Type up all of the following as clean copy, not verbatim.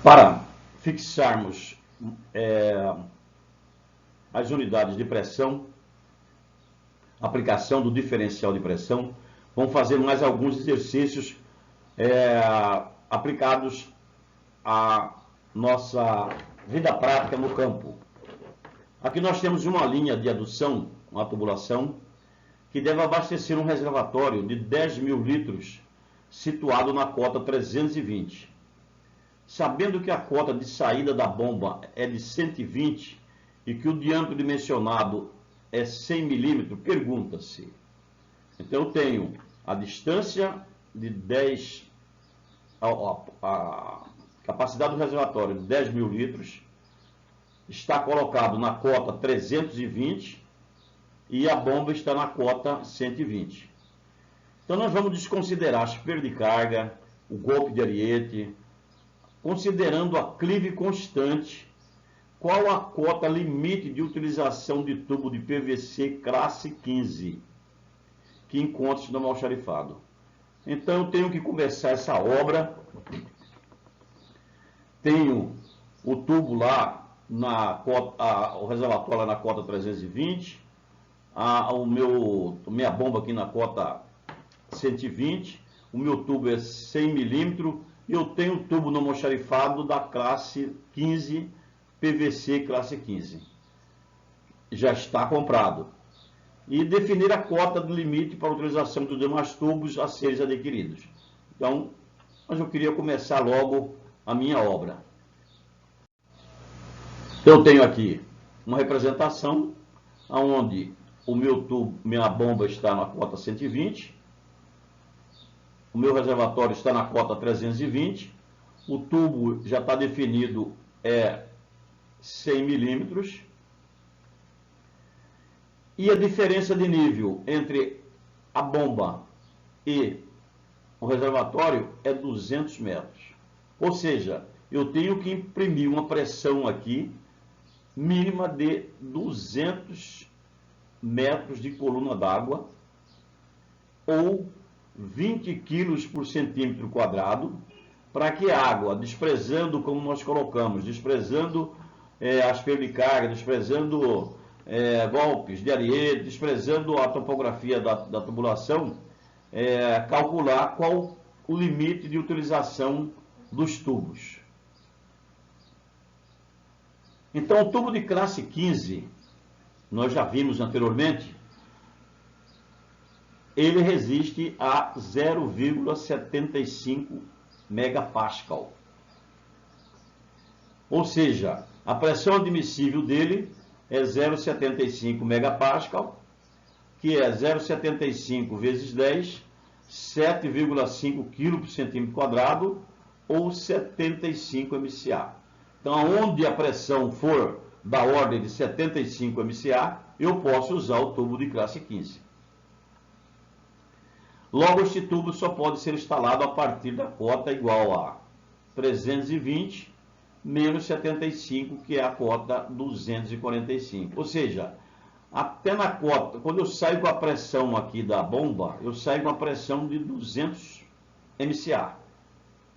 Para fixarmos as unidades de pressão, aplicação do diferencial de pressão, vamos fazer mais alguns exercícios aplicados à nossa vida prática no campo. Aqui nós temos uma linha de adução, uma tubulação, que deve abastecer um reservatório de 10.000 litros situado na cota 320. Sabendo que a cota de saída da bomba é de 120 e que o diâmetro dimensionado é 100 milímetros, pergunta-se. Então eu tenho a distância de 10, a capacidade do reservatório de 10.000 litros, está colocado na cota 320 e a bomba está na cota 120. Então nós vamos desconsiderar as perdas de carga, o golpe de ariete, considerando a clive constante. Qual a cota limite de utilização de tubo de PVC classe 15 que encontra-se no almoxarifado? Então eu tenho que começar essa obra. Tenho o tubo lá na cota, o reservatório lá na cota 320, minha bomba aqui na cota 120, o meu tubo é 100 milímetros e eu tenho o tubo no almoxarifado da classe 15, PVC classe 15. Já está comprado. E definir a cota do limite para a utilização dos demais tubos a seres adquiridos. Então, mas eu queria começar logo a minha obra. Eu tenho aqui uma representação onde o meu tubo, minha bomba está na cota 120, o meu reservatório está na cota 320, o tubo já está definido, é 100 milímetros, e a diferença de nível entre a bomba e o reservatório é 200 metros. Ou seja, eu tenho que imprimir uma pressão aqui mínima de 200 metros de coluna d'água ou 20 quilos por centímetro quadrado, para que a água, desprezando, como nós colocamos, desprezando as perdas de carga, desprezando golpes de ariete, desprezando a topografia da tubulação, calcular qual o limite de utilização dos tubos. Então, o tubo de classe 15, nós já vimos anteriormente, ele resiste a 0,75 megapascal. Ou seja, a pressão admissível dele é 0,75 megapascal, que é 0,75 vezes 10, 7,5 kg por centímetro quadrado, ou 75 MCA. Então, onde a pressão for da ordem de 75 MCA, eu posso usar o tubo de classe 15. Logo, este tubo só pode ser instalado a partir da cota igual a 320 menos 75, que é a cota 245. Ou seja, até na cota, quando eu saio com a pressão aqui da bomba, eu saio com a pressão de 200 MCA,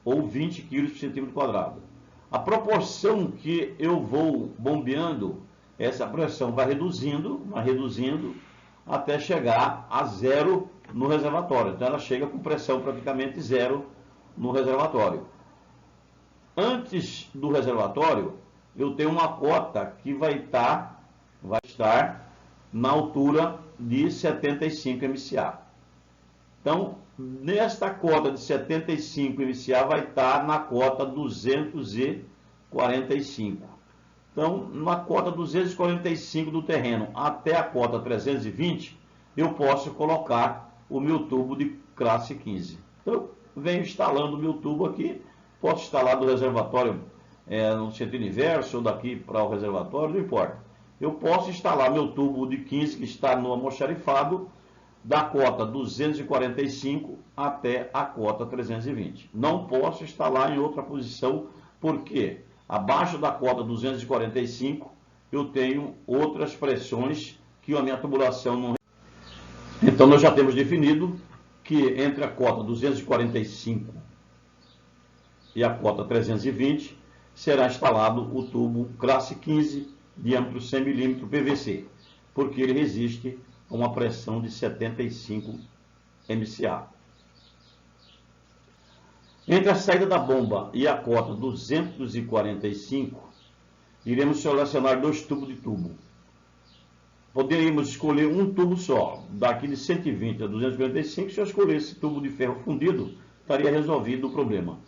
ou 20 kg por centímetro quadrado. A proporção que eu vou bombeando, essa pressão vai reduzindo até chegar a zero no reservatório. Então ela chega com pressão praticamente zero no reservatório. Antes do reservatório, eu tenho uma cota que vai estar na altura de 75 MCA. Então, nesta cota de 75 MCA vai estar na cota 245. Então, na cota 245 do terreno até a cota 320, eu posso colocar o meu tubo de classe 15. Então, eu venho instalando o meu tubo aqui, posso instalar do reservatório no sentido inverso ou daqui para o reservatório, não importa. Eu posso instalar meu tubo de 15 que está no almoxarifado da cota 245 até a cota 320. Não posso instalar em outra posição, porque abaixo da cota 245 eu tenho outras pressões que a minha tubulação não... Então nós já temos definido que entre a cota 245 e a cota 320 será instalado o tubo classe 15, diâmetro 100 mm PVC, porque ele resiste a uma pressão de 75 MCA. Entre a saída da bomba e a cota 245, iremos selecionar 2 tubos de tubo. Poderíamos escolher um tubo só, daqui de 120 a 245, se eu escolher esse tubo de ferro fundido, estaria resolvido o problema.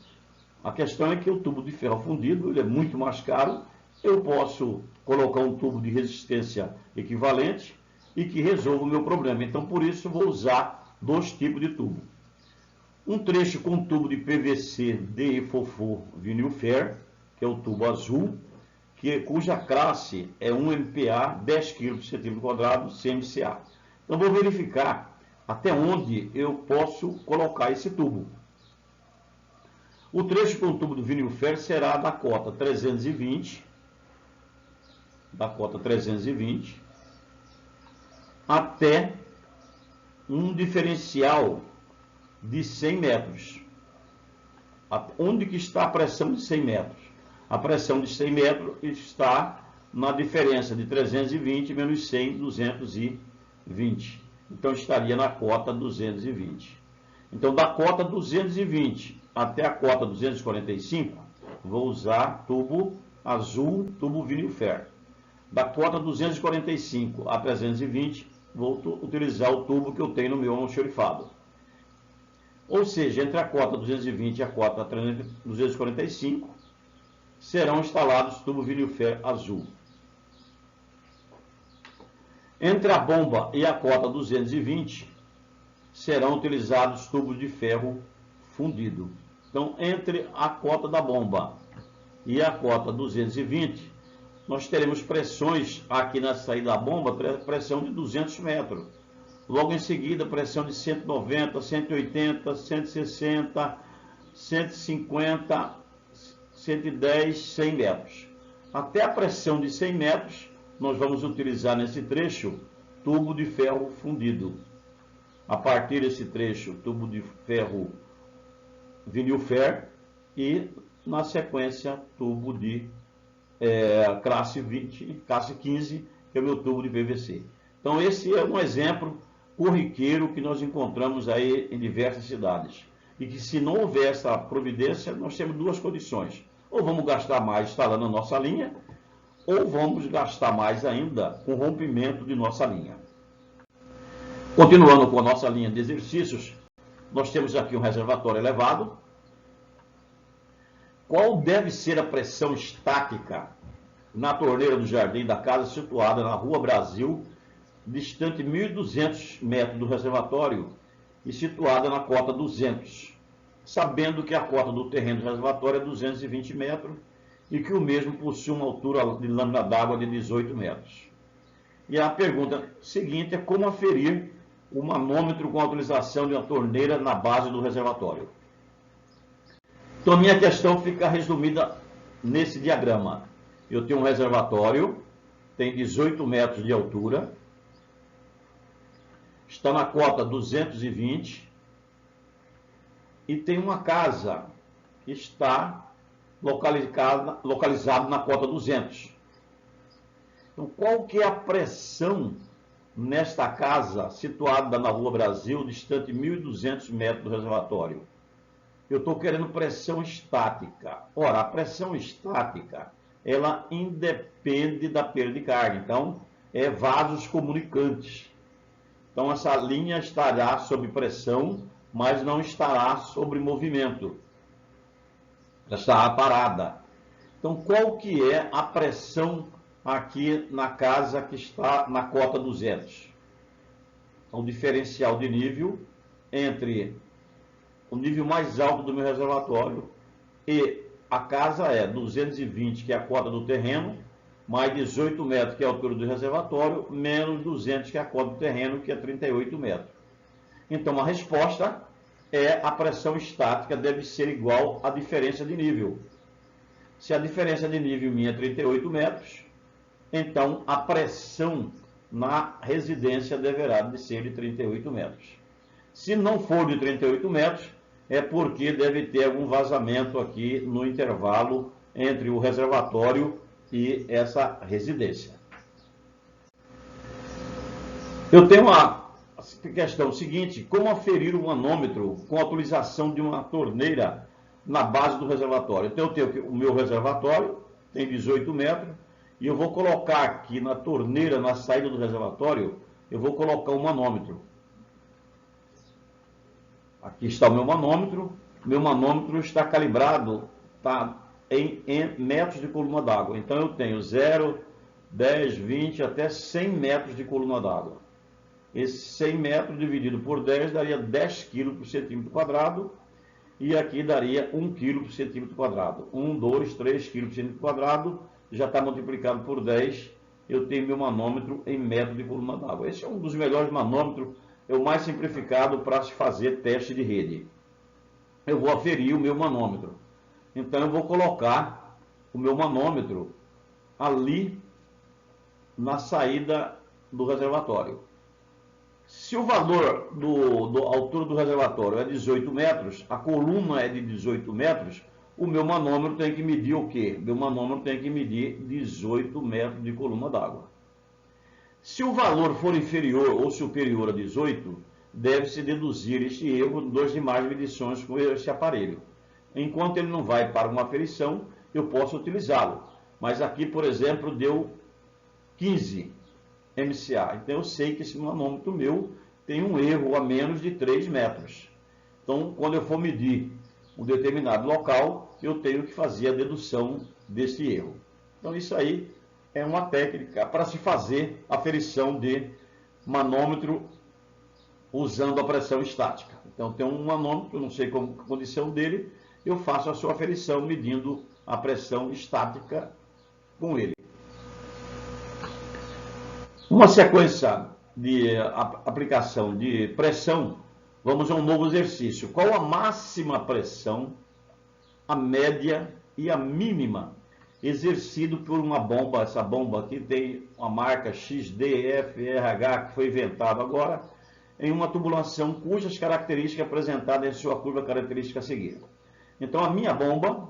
A questão é que o tubo de ferro fundido ele é muito mais caro, eu posso colocar um tubo de resistência equivalente e que resolva o meu problema. Então, por isso, vou usar 2 tipos de tubo. Um trecho com tubo de PVC de Fofo Vinil Fair, que é o tubo azul, cuja classe é 1 MPa, 10 kg por centímetro quadrado, 100 MCA. Então, vou verificar até onde eu posso colocar esse tubo. O trecho com tubo do Vinil Fair será da cota 320, até um diferencial de 100 metros. Onde que está a pressão de 100 metros? A pressão de 100 metros está na diferença de 320 menos 100, 220. Então, estaria na cota 220. Então, da cota 220 até a cota 245, vou usar tubo azul, tubo Vinil Fair. Da cota 245 a 320, vou utilizar o tubo que eu tenho no meu almoxarifado. Ou seja, entre a cota 220 e a cota 245, serão instalados tubo Vinil Fair azul. Entre a bomba e a cota 220, serão utilizados tubos de ferro fundido. Então, entre a cota da bomba e a cota 220, nós teremos pressões aqui na saída da bomba, pressão de 200 metros. Logo em seguida, pressão de 190, 180, 160, 150, 110, 100 metros. Até a pressão de 100 metros, nós vamos utilizar nesse trecho tubo de ferro fundido. A partir desse trecho, tubo de ferro Vinil Fair e, na sequência, tubo de classe 20, classe 15, que é o meu tubo de PVC. Então, esse é um exemplo corriqueiro que nós encontramos aí em diversas cidades. E que, se não houver essa providência, nós temos 2 condições. Ou vamos gastar mais instalando a nossa linha, ou vamos gastar mais ainda com rompimento de nossa linha. Continuando com a nossa linha de exercícios, nós temos aqui um reservatório elevado. Qual deve ser a pressão estática na torneira do jardim da casa situada na Rua Brasil, distante 1.200 metros do reservatório e situada na cota 200, sabendo que a cota do terreno do reservatório é 220 metros e que o mesmo possui uma altura de lâmina d'água de 18 metros. E a pergunta seguinte é como aferir o manômetro com a utilização de uma torneira na base do reservatório. Então, a minha questão fica resumida nesse diagrama. Eu tenho um reservatório, tem 18 metros de altura, está na cota 220 e tem uma casa que está localizada na cota 200. Então, qual que é a pressão nesta casa situada na Rua Brasil, distante 1.200 metros do reservatório? Eu estou querendo pressão estática. Ora, a pressão estática, ela independe da perda de carga. Então, é vasos comunicantes. Então, essa linha estará sob pressão, mas não estará sob movimento. Ela estará parada. Então, qual que é a pressão aqui na casa que está na cota 200? Então, o diferencial de nível entre o nível mais alto do meu reservatório e a casa é 220, que é a cota do terreno, mais 18 metros, que é a altura do reservatório, menos 200, que é a cota do terreno, que é 38 metros. Então, a resposta é a pressão estática deve ser igual à diferença de nível. Se a diferença de nível minha é 38 metros, então a pressão na residência deverá de ser de 38 metros. Se não for de 38 metros, é porque deve ter algum vazamento aqui no intervalo entre o reservatório e essa residência. Eu tenho a questão seguinte: como aferir o manômetro com a utilização de uma torneira na base do reservatório? Então eu tenho o meu reservatório, tem 18 metros, e eu vou colocar aqui na torneira, na saída do reservatório, eu vou colocar um manômetro. Aqui está o meu manômetro está calibrado, está em metros de coluna d'água. Então eu tenho 0, 10, 20 até 100 metros de coluna d'água. Esse 100 metros dividido por 10 daria 10 kg por centímetro quadrado, e aqui daria 1 kg por centímetro quadrado. 1, 2, 3 kg por centímetro quadrado, já está multiplicado por 10, eu tenho meu manômetro em metro de coluna d'água. Esse é um dos melhores manômetros, é o mais simplificado para se fazer teste de rede. Eu vou aferir o meu manômetro. Então eu vou colocar o meu manômetro ali na saída do reservatório. Se o valor da altura do reservatório é 18 metros, a coluna é de 18 metros, o meu manômetro tem que medir o quê? Meu manômetro tem que medir 18 metros de coluna d'água. Se o valor for inferior ou superior a 18, deve-se deduzir este erro das demais medições com esse aparelho. Enquanto ele não vai para uma aferição, eu posso utilizá-lo. Mas aqui, por exemplo, deu 15 MCA. Então eu sei que esse manômetro meu tem um erro a menos de 3 metros. Então, quando eu for medir um determinado local, eu tenho que fazer a dedução desse erro. Então isso aí é uma técnica para se fazer aferição de manômetro usando a pressão estática. Então tem um manômetro, não sei como a condição dele, eu faço a sua aferição medindo a pressão estática com ele. Uma sequência de aplicação de pressão, vamos a um novo exercício. Qual a máxima pressão, a média e a mínima exercido por uma bomba? Essa bomba aqui tem a marca XDFRH, que foi inventado agora, em uma tubulação cujas características apresentadas em sua curva característica a seguir. Então a minha bomba,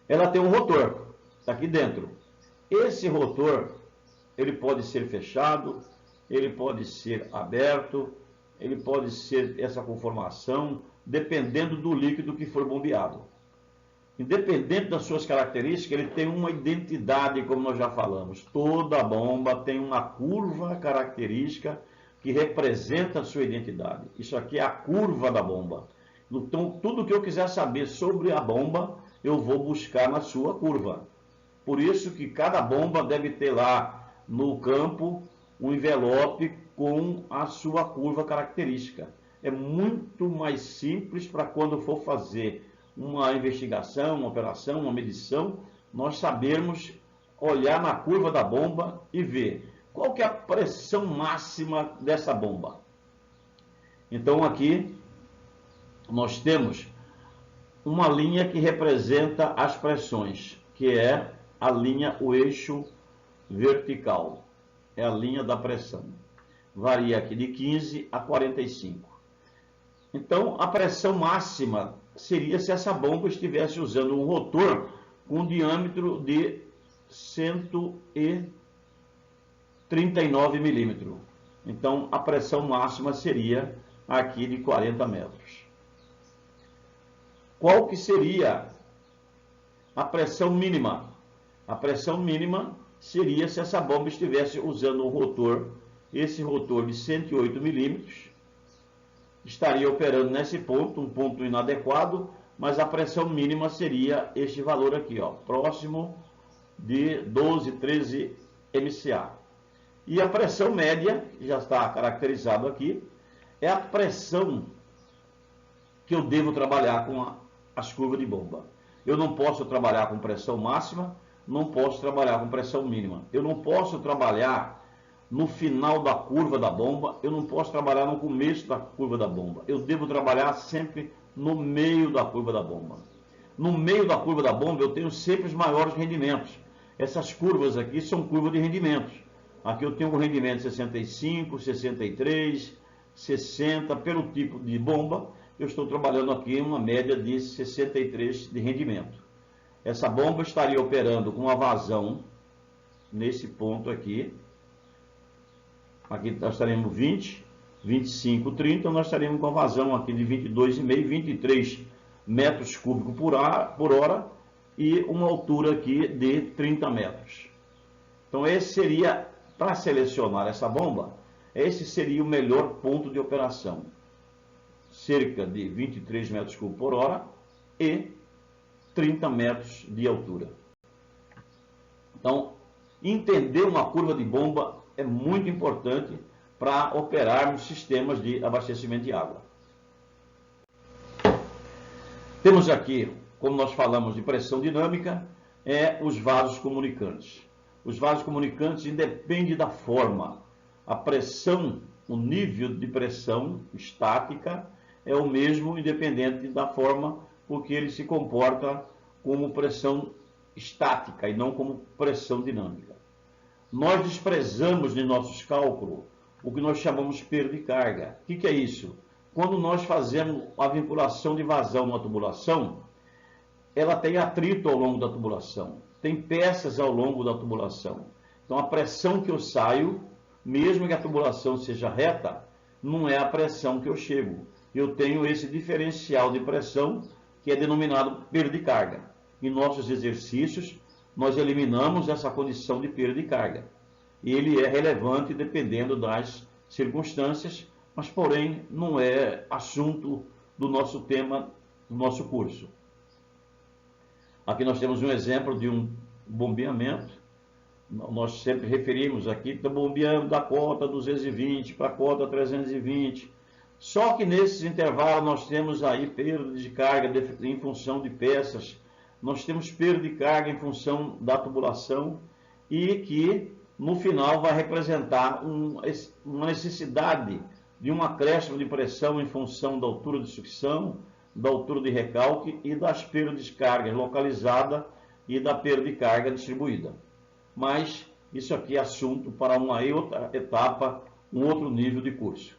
ela tem um rotor, está aqui dentro. Esse rotor, ele pode ser fechado, ele pode ser aberto, ele pode ser essa conformação, dependendo do líquido que for bombeado. Independente das suas características, ele tem uma identidade, como nós já falamos. Toda bomba tem uma curva característica que representa a sua identidade. Isso aqui é a curva da bomba. Então, tudo que eu quiser saber sobre a bomba, eu vou buscar na sua curva. Por isso que cada bomba deve ter lá no campo um envelope com a sua curva característica. É muito mais simples para quando for fazer uma investigação, uma operação, uma medição, nós sabermos olhar na curva da bomba e ver qual que é a pressão máxima dessa bomba. Então aqui nós temos uma linha que representa as pressões, que é a linha, o eixo vertical, é a linha da pressão. Varia aqui de 15 a 45. Então, a pressão máxima seria se essa bomba estivesse usando um rotor com um diâmetro de 139 milímetros. Então, a pressão máxima seria aqui de 40 metros. Qual que seria a pressão mínima? A pressão mínima seria se essa bomba estivesse usando um rotor, esse rotor de 108 milímetros, estaria operando nesse ponto, um ponto inadequado, mas a pressão mínima seria este valor aqui, ó, próximo de 12, 13 MCA. E a pressão média, que já está caracterizado aqui, é a pressão que eu devo trabalhar com as curvas de bomba. Eu não posso trabalhar com pressão máxima, não posso trabalhar com pressão mínima. Eu não posso trabalhar no final da curva da bomba, eu não posso trabalhar no começo da curva da bomba. Eu devo trabalhar sempre no meio da curva da bomba. No meio da curva da bomba eu tenho sempre os maiores rendimentos. Essas curvas aqui são curvas de rendimentos. Aqui eu tenho um rendimento 65, 63, 60, pelo tipo de bomba. eu estou trabalhando aqui uma média de 63 de rendimento. Essa bomba estaria operando com uma vazão nesse ponto aqui. Aqui nós estaremos 20, 25, 30, então nós estaremos com a vazão aqui de 22,5, 23 metros cúbicos por hora e uma altura aqui de 30 metros. Então esse seria, para selecionar essa bomba, esse seria o melhor ponto de operação. Cerca de 23 metros cúbicos por hora e 30 metros de altura. Então, entender uma curva de bomba é muito importante para operarmos sistemas de abastecimento de água. Temos aqui, como nós falamos de pressão dinâmica, os vasos comunicantes. Os vasos comunicantes independem da forma. A pressão, o nível de pressão estática é o mesmo independente da forma, porque ele se comporta como pressão estática e não como pressão dinâmica. Nós desprezamos em nossos cálculos o que nós chamamos de perda de carga. O que é isso? Quando nós fazemos a vinculação de vazão numa tubulação, ela tem atrito ao longo da tubulação, tem peças ao longo da tubulação. Então a pressão que eu saio, mesmo que a tubulação seja reta, não é a pressão que eu chego. Eu tenho esse diferencial de pressão que é denominado perda de carga. Em nossos exercícios, nós eliminamos essa condição de perda de carga. Ele é relevante dependendo das circunstâncias, mas porém não é assunto do nosso tema, do nosso curso. Aqui nós temos um exemplo de um bombeamento. Nós sempre referimos aqui, está bombeando da cota 220 para a cota 320. Só que nesses intervalos nós temos aí perda de carga em função de peças, nós temos perda de carga em função da tubulação e que no final vai representar uma necessidade de um acréscimo de pressão em função da altura de sucção, da altura de recalque e das perdas de carga localizada e da perda de carga distribuída. Mas isso aqui é assunto para uma outra etapa, um outro nível de curso.